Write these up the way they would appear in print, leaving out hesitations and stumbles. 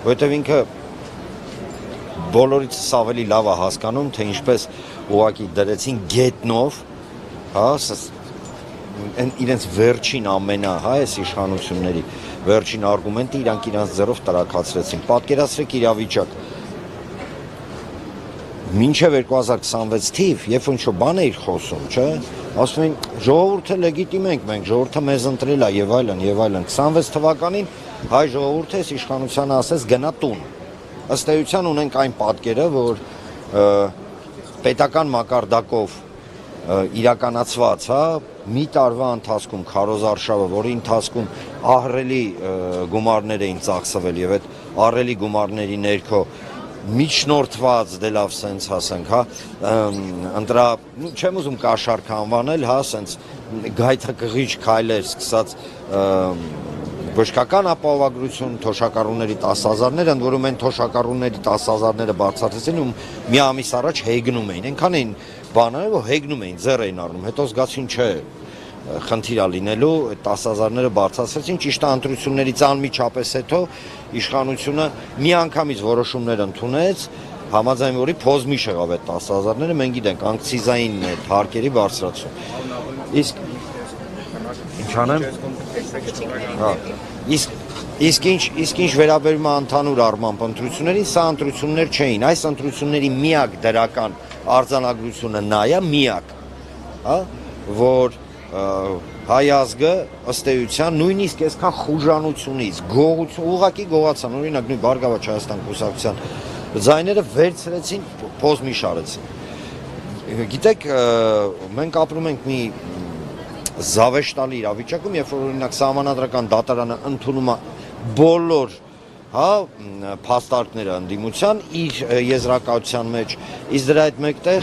որովհետև ինքը բոլորից ավելի լավ է հասկանում, թե ինչպես ուղղակի դրեցին գետնով, հա, իրենց վերջին ամենա, հա, այս իշխանությունների վերջին արգումենտը իրանք իրանց ձեռով տրաքացրեցին։ Պատկերացրեք իրավիճակ։ Մինչև 2026 թիվ, երբ ինչ-որ բան էիր խոսում, չէ, ասում են ժողովուրդը լեգիտիմ ենք մենք, ժողովուրդը մեզ ընտրել է եւ այլն եւ այլն։ 26 թվականին հայ ժողովուրդը այս իշխանությանը ասեց գնա տուն։ Ըստ էության ունենք այն պատկերը, որ պետական մակարդակով իրականացված, հա, մի տարվա ընթացքում քարոզարշավը, որի ընթացքում ահռելի գումարներ էին ծախսվել եւ այդ ահռելի գումարների ներքո միջնորդված դե լավ սենց ասենք, հա, ընտրա, չեմ ուզում կաշառք անվանել, հա, սենց գայթակղիչ քայլեր սկսած բժշկական ապահովագրություն, թոշակառուների 10,000-ներ, ընդ որում են թոշակառուների 10,000-ները բարձրացրեցին ու մի ամիս առաջ հեգնում էին, այնքան էին բաները, որ հեգնում էին, ձեռ էին առնում, հետո զգացին չէ, խնդիր է լինելու, այդ 10,000-ները բարձրացրեցին, ճիշտ է ընտրություններից անմիջապես հետո իշխանությունը միանգամից որոշումներ ընդունեց, համաձայն որի փոզմիշ եղավ այդ 10,000-ները, մենք գիտենք, ակցիզային այդ հարկերի բարձրացում։ Իսկ ինչ անեմ։ Հա։ Իսկ ինչ վերաբերում է ընդհանուր առմամբ ընտրություններին, սա ընտրություններ չէին, այս ընտրությունների միակ դրական արձանագրությունը նա է, միակ, հա, որ հայ ազգը ըստ էության նույնիսկ այսքան խուժանությունից, գողություն, ուղղակի գողացան, օրինակ նույն Բարգավաճ Հայաստան կուսակցության ձայները վերցրեցին, փոզմիշ արեցին։ Գիտեք, մենք ապրում ենք մի զավեշտալի իրավիճակում, երբ որ օրինակ Սահմանադրական դատարանը ընդունում է բոլոր, հա, փաստարկները ընդդիմության իր եզրակացության մեջ, իսկ դրա հետ մեկտեղ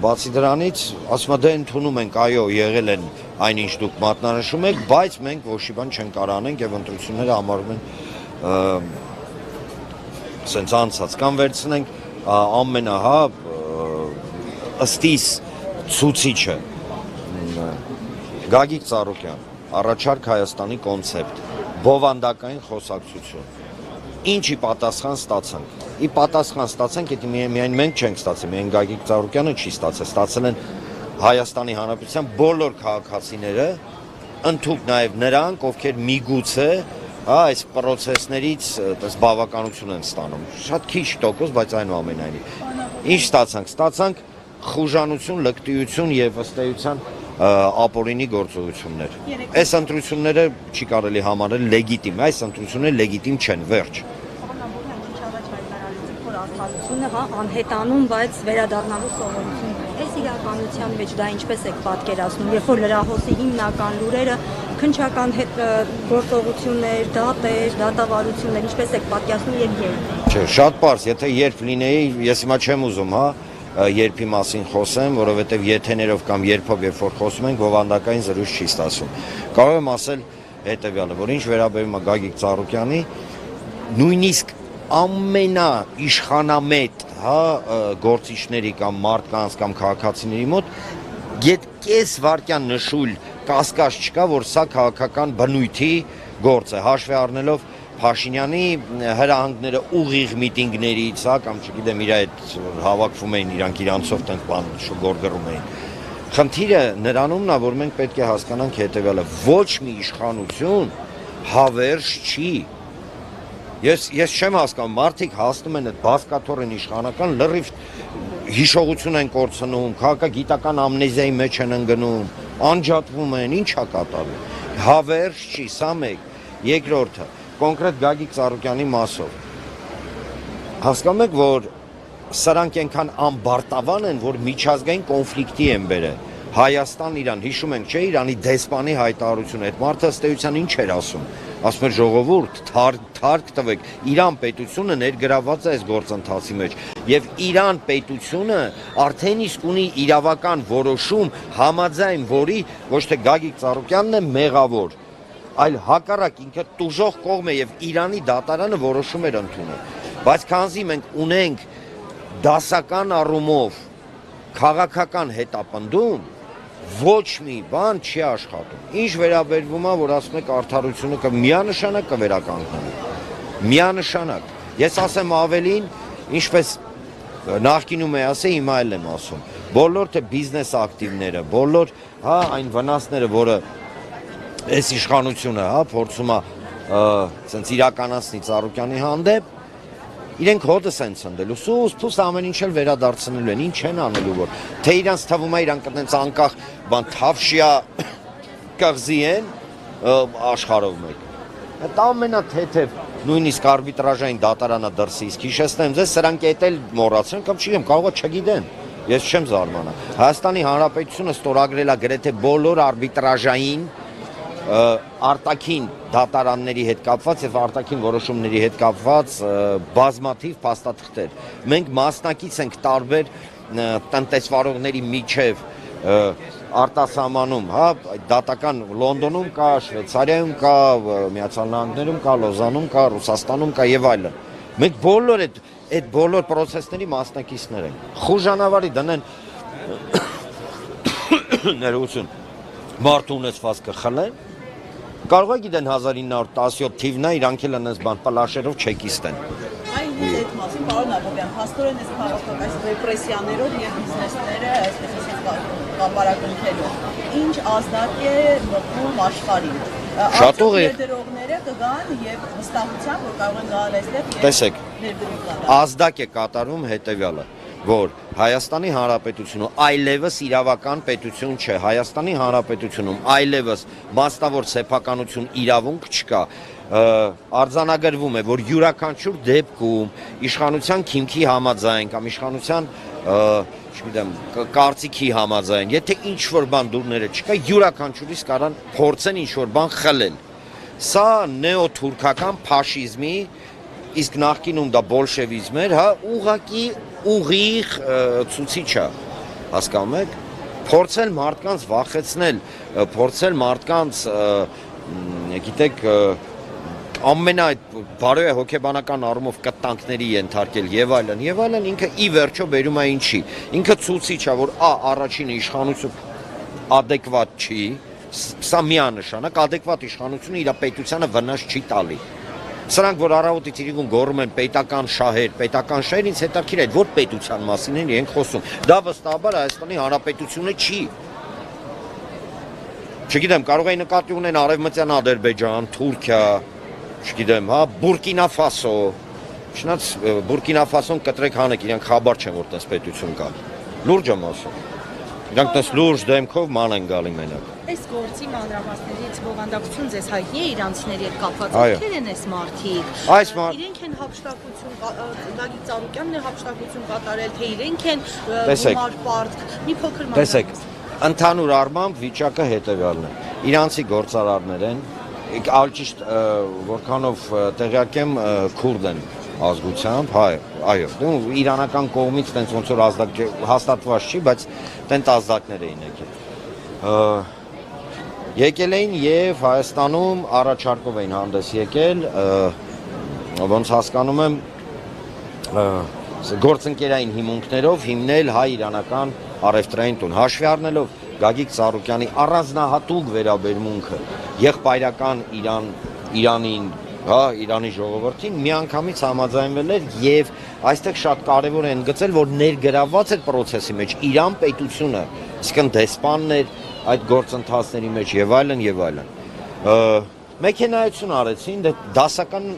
բացի դրանից ասում է դե ընդունում ենք, այո, եղել են այնինչ դուք մատնանշում եք, բայց մենք ոչ մի բան չենք կարող անենք եւ ընտրությունները համարում են սենց անցած կամ վերցնենք ամենա, հա, ըստիս ցուցիչը Գագիկ Ծառուկյան, առաջարկ Հայաստանի կոնցեպտ, բովանդակային խոսակցություն։ Ինչի պատասխան ստացանք։ Ի պատասխան ստացանք, եթե միայն մենք չենք ստացել, միայն Գագիկ Ծառուկյանը չի ստացել, ստացել են Հայաստանի Հանրապետության բոլոր քաղաքացիները, ընդհանուր նաև նրանք, ովքեր միգուցե, հա, այս պրոցեսներից այդպես բավականություն են ստանում։ Շատ քիչ տոկոս, բայց այնուամենայնիվ։ Ինչ ստացանք։ Ստացանք խուժանություն, լկտիություն եւ ըստ էության ապօրինի գործողություններ։ Այս ընտրությունները չի կարելի համարել լեգիտիմ, այս ընտրությունները լեգիտիմ չեն, վերջ։ Աստվածությունը, հա, անհետանում, բայց վերադառնալու սովորություն։ Այս իրականության մեջ դա ինչպես եք պատկերացնում, երբ որ լրահոսի հիմնական լուրերը քննչական գործողություններ, դատեր, դատավարություններ, ինչպես եք պատկերացնում եւ երբ։ Չէ, շատ պարզ, եթե երբ լինեի, ես հիմա չեմ ուզում, հա, երբի մասին խոսեմ, որովհետև եթեներով կամ երբով երբ որ խոսում ենք, բովանդակային զրույց չի ստացվում։ Կարող եմ ասել հետևյալը, որ ինչ վերաբերում է Գագիկ Ծառուկյանի, նույնիսկ ամենաիշխանամետ, հա, գործիչների կամ մարդկանց կամ քաղաքացիների մոտ կես վայրկյան նշույլ կասկած չկա, որ սա քաղաքական բնույթի գործ է, հաշվի առնելով Փաշինյանի հրահանգները ուղիղ միտինգներից, հա, կամ չգիտեմ, իր այդ հավաքվում էին իրանք իրանցով տենք բան գորգռում էին։ Խնդիրը նրանումն է, որ մենք պետք է հասկանանք հետևյալը, ոչ մի իշխանություն հավերժ չի։ Ես չեմ հասկանում, մարդիկ հասնում են այդ բազկաթոռին իշխանական լրիվ հիշողություն են կորցնում, քաղաքագիտական ամնեզիայի մեջ են ընկնում, անջատվում են, ինչ է կատարվում։ Հավերժ չի, սա մեկ, երկրորդը կոնկրետ Գագիկ Ծառուկյանի մասով։ Հասկանում եք, որ սրանք այնքան ամբարտավան են, որ միջազգային կոնֆլիկտի են բերել։ Հայաստան Իրան, հիշում ենք, չէ, Իրանի դեսպանի հայտարարությունը, այդ մարդը ըստ էության ինչ էր ասում։ Ասում էր ժողովուրդ, թարք տվեք, Իրան պետությունը ներգրավված է այս գործընթացի մեջ, եւ Իրան պետությունը արդեն իսկ ունի իրավական որոշում, համաձայն որի ոչ թե Գագիկ Ծառուկյանն է մեղավոր, այլ հակառակ ինքը տուժող կողմ է եւ Իրանի դատարանը որոշում էր ընդունել։ Բայց քանզի մենք ունենք դասական առումով քաղաքական հետապնդում, ոչ մի բան չի աշխատում։ Ինչ վերաբերվում է, որ ասում եք արդարությունը միանշանակ կվերականգնվի։ Միանշանակ։ Ես ասեմ ավելին, ինչպես նախկինում է ասել, հիմա էլ եմ ասում։ Բոլոր թե բիզնես ակտիվները, բոլոր այն վնասները, որը այս իշխանությունը փորձում է ցենց իրականացնի Ծառուկյանի հանդեպ, իրենք հոտս են ցնդելու, սուս ամեն ինչ էլ վերադարձնելու են, ինչ են անելու որ, թե իրանց թվում է իրանք այդպես անկախ բան թավշյա կղզի են աշխարհով մեկ։ Այդ ամենաթեթև նույնիսկ արբիտրաժային դատարանը դրսի, իսկ հիշեցնեմ ձեզ, սրանք էլ մոռացան կամ չգիտեմ, կարող է չգիտեն։ Ես չեմ զարմանա։ Հայաստանի Հանրապետությունը ստորագրել է գրեթե բոլոր արբիտրաժային արտաքին դատարանների հետ կապված եւ արտաքին որոշումների հետ կապված բազմաթիվ փաստաթղթեր։ Մենք մասնակից ենք տարբեր տնտեսվարողների միջև արտասահմանում, դատական Լոնդոնում կա, Շվեյցարիայում կա, Միացյալ Նահանգներում կա, Լոզանում կա, Ռուսաստանում կա եւ այլն։ Մենք բոլոր այդ բոլոր process-ների մասնակիցներ ենք։ Խուժանավարի դնեն ներողություն մարդու ունեցվածքը խլեն։ Կարող է գիտեն 1917 թիվն է, իրանք էլ այնպես բան պլաշերով չեկիստ են։ Այն այդ մասին պարոն Աբովյան, հաստորեն այս քաղաքական ռեպրեսիաներով եւ բիզնեսները, այսպես ասած, կապարակնքելով ինչ ազդակ է մտնում աշխարհին։ Շատ ուղիղ։ Դերողները կգան եւ վստահությամբ որ կարող են գալ այստեղ։ Տեսեք, ազդակ է կատարում հետեւյալը, որ Հայաստանի Հանրապետությունը այլևս իրավական պետություն չէ, Հայաստանի Հանրապետությունում այլևս մասնավոր սեփականություն իրավունք չկա, արձանագրվում է, որ յուրաքանչյուր դեպքում իշխանության քիմքի համաձայն կամ իշխանության, չգիտեմ, կարծիքի համաձայն, եթե ինչ-որ բան դուրները չկա, յուրաքանչյուրից կարան փորձեն ինչ-որ բան խլել։ Սա նեոթուրքական ֆաշիզմի, իսկ նախկինում դա բոլշևիզմ էր, ուղղակի ուղիղ ցուցիչ է, հասկանում եք, փորձել մարդկանց վախեցնել, փորձել մարդկանց, գիտեք, ամենա բարոյ հոգեբանական առումով կտանքների ենթարկել եւ այլն, ինքը ի վերջո բերում է ինչի։ Ինքը ցուցիչ է, որ առաջինը իշխանություն adekvat չի, սա միանշանակ adekvat իշխանությունը իր պետությանը վնաս չի տալի։ Սրանք որ առավոտից իրիկուն գոռում են պետական շահեր, ինձ հետաքրքիր է որ պետության մասին են իրենք խոսում։ Դա վստահաբար Հայաստանի Հանրապետությունը չի։ Չգիտեմ, կարող է նկատի ունեն Արևմտյան Ադրբեջան, Թուրքիա, չգիտեմ, Բուրկինա Ֆասո։ Չնայած Բուրկինա Ֆասոն կտրեք հանեք, իրենք խաբար չեն որ տես պետություն կա։ Լուրջ եմ ասում։ Իրանք տես լուրջ դեմքով ման են գալի մենակ։ Այս գործի մանրամասներից բովանդակություն ձեզ հայտնի է իրանցիների հետ կապված, ովքեր են այս մարդիկ։ Իրենք են հափշտակություն, Դավիթ Ծառուկյանն է հափշտակություն կատարել, թե իրենք են գումար պարտք, մի փոքր մանրամաս։ Տեսեք, ընդհանուր առմամբ վիճակը հետևյալն է։ Իրանցի գործարարներ են, ալճիշտ որքանով տեղյակ եմ քուրդ են ազգությամբ, այո, իրանական կողմից տենց ոնց որ ազդակ հաստատված չի, բայց տենց ազդակներ էին եկել։ Եկել էին եւ Հայաստանում առաջարկով էին հանդես եկել, ոնց հասկանում եմ, գործընկերային հիմունքներով հիմնել հայ-իրանական առևտրային տուն, հաշվի առնելով Գագիկ Ծառուկյանի առանձնահատուկ վերաբերմունքը եղբայրական Իրանին, Իրանի ժողովրդին միանգամից համաձայնվել էր եւ այստեղ շատ կարեւոր է ընդգծել, որ ներգրավված է process-ի մեջ Իրան պետությունը, իսկն դեսպանն էր այդ գործընթացների մեջ եւ այլն։ Մեքենայություն արեցին, դասական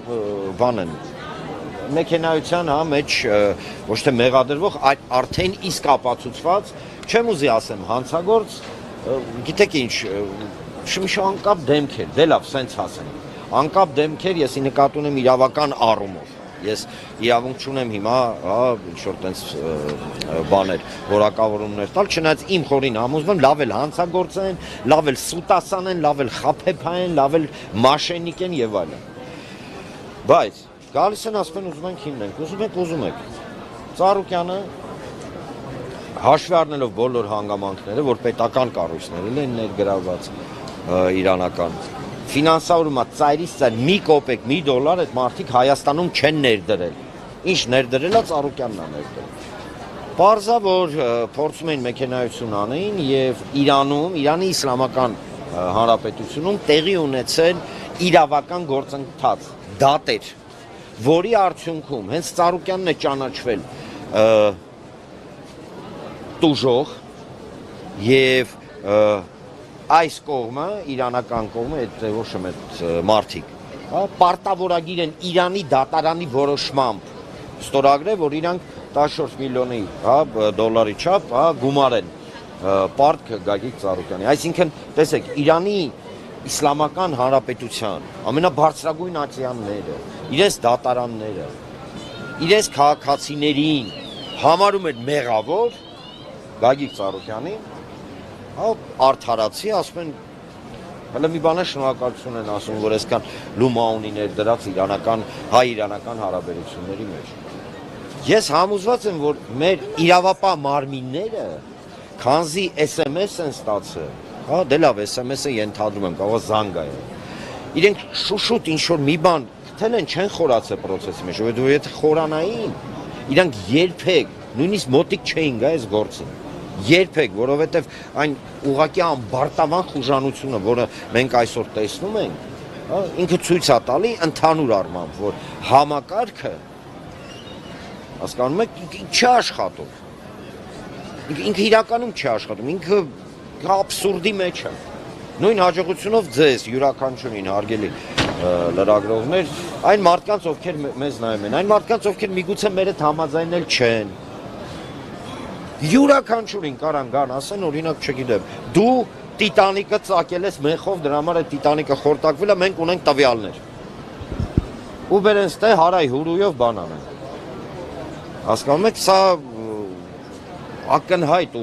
բան են։ Մեքենայության մեջ ոչ թե մեղադրվող, այլ արդեն իսկ ապացուցված, չեմ ուզի ասեմ հանցագործ, գիտեք ինչ, շմշանկապ դեմքեր, դե լավ, սենց ասեմ։ Անկապ դեմքեր ես նկատի ունեմ իրավական առումով։ Ես իրավունք չունեմ հիմա, ինչ-որ տենց բաներ, որակավորումներ տալ, չնայած իմ խորին համոզվում եմ, լավ էլ հանցագործեն, լավ էլ սուտասան են, լավ էլ խափեփա են, լավ էլ մաշենիկ են եւ այլն։ Բայց գալիս են ասում են ուզում ենք հիմնենք, ուզում եք։ Ծառուկյանը հաշվի առնելով բոլոր հանգամանքները, որ պետական կառույցներ են ներգրավված իրանական ֆինանսավորումա ծայրից ծայր մի կոպեկ, մի դոլար այդ մարդիկ Հայաստանում չեն ներդրել։ Ինչ ներդրել է Ծառուկյանն է ներդրել։ Պարզա որ փորձում էին մեքենայություն անեին եւ Իրանում, Իրանի Իսլամական Հանրապետությունում տեղի ունեցել իրավական գործընթաց, դատեր, որի արդյունքում հենց Ծառուկյանն է ճանաչվել տուժող եւ այս կողմը, իրանական կողմը, այդ ոչ եմ այդ մարդիկ, պարտավորագիր են Իրանի դատարանի որոշմամբ ստորագրել, որ իրանք 14 միլիոնի դոլարի չափ գումարեն պարտք Գագիկ Ծառուկյանի։ Այսինքն, տեսեք, Իրանի Իսլամական Հանրապետության ամենաբարձրագույն ատյանները, իրենց դատարանները, իրենց քաղաքացիներին համարում են մեղավոր Գագիկ Ծառուկյանին, արդարացի, ասում են, հələ մի բան է շնորհակալություն են ասում, որ այսքան լումա ունի ներդրած հայ-իրանական հարաբերությունների մեջ։ Ես համոզված եմ, որ մեր իրավապահ մարմինները քանզի SMS են ստացել, դե լավ, SMS-ը ենթադրում եմ, կարող է զանգ է։ Իրենք շուշուտ ինչ-որ մի բան գտել են, չեն խորացել process-ի մեջ, որ եթե խորանային, իրանք երբեք, նույնիսկ մոտիկ չէին գա այս գործին։ Երբեք, որովհետև այն ուղղակի ամբարտավան խուժանությունը, որը մենք այսօր տեսնում ենք, ինքը ցույց է տալի ընդհանուր առմամբ, որ համակարգը հասկանում եք, չի աշխատում։ Ինքը իրականում չի աշխատում, ինքը աբսուրդի մեջ է։ Նույն հաջողությունով ձեզ յուրաքանչյուրին հարգելի լրագրողներ, այն մարդկանց, ովքեր մեզ նայում են, այն մարդկանց, ովքեր միգուցե մեր հետ համաձայնել չեն։ Յուրաքանչյուրին կարան գան ասեն, օրինակ, չգիտեմ, դու Տիտանիկը ծակել ես մեխով, դրա համար է Տիտանիկը խորտակվել է, մենք ունենք տվյալներ։ Ու բերեն ստե հարայ հուրույով բան անեն։ Հասկանում եք, սա ակնհայտ